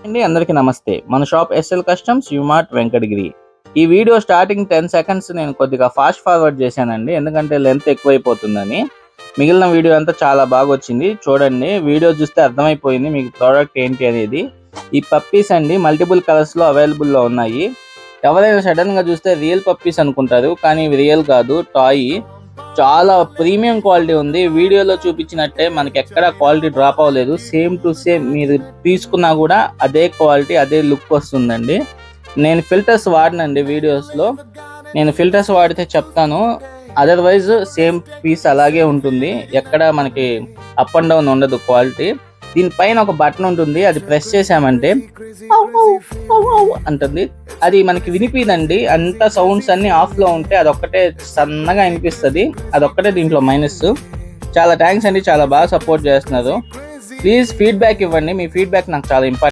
అండి అందరికీ నమస్తే. మన షాప్ ఎస్ఎల్ కస్టమ్స్ యుమార్ట్ వెంకటగిరి. ఈ వీడియో స్టార్టింగ్ 10 సెకండ్స్ నేను కొద్దిగా ఫాస్ట్ ఫార్వర్డ్ చేశానండి. ఎందుకంటే లెంత్ ఎక్కువైపోతుందని. మిగిలిన వీడియో అంతా చాలా బాగా వచ్చింది. చూడండి, వీడియో చూస్తే అర్థమైపోయింది మీకు ప్రోడక్ట్ ఏంటి అనేది. ఈ పప్పీస్ అండి మల్టిపుల్ కలర్స్లో అవైలబుల్లో ఉన్నాయి. ఎవరైనా సడన్గా చూస్తే రియల్ పప్పీస్ అనుకుంటారు, కానీ ఇవి రియల్ కాదు, టాయ్. చాలా ప్రీమియం క్వాలిటీ ఉంది. వీడియోలో చూపించినట్టే మనకి ఎక్కడ క్వాలిటీ డ్రాప్ అవ్వలేదు. సేమ్ టు సేమ్ మీరు తీసుకున్నా కూడా అదే క్వాలిటీ, అదే లుక్ వస్తుందండి. నేను ఫిల్టర్స్ వాడినండి వీడియోస్లో. నేను ఫిల్టర్స్ వాడితే చెప్తాను, అదర్వైజ్ సేమ్ పీస్ అలాగే ఉంటుంది. ఎక్కడ మనకి అప్ అండ్ డౌన్ ఉండదు క్వాలిటీ. దీనిపైన ఒక బటన్ ఉంటుంది, అది ప్రెస్ చేసామంటే అంటుంది. అది మనకి వినిపిదండి. అంత సౌండ్స్ అన్ని ఆఫ్ లో ఉంటే అదొక్కటే సన్నగా వినిపిస్తుంది. అదొక్కటే దీంట్లో మైనస్. చాలా థ్యాంక్స్ అండి, చాలా బాగా సపోర్ట్ చేస్తున్నారు. ప్లీజ్ ఫీడ్బ్యాక్ ఇవ్వండి. మీ ఫీడ్బ్యాక్ నాకు చాలా ఇంపార్టెంట్.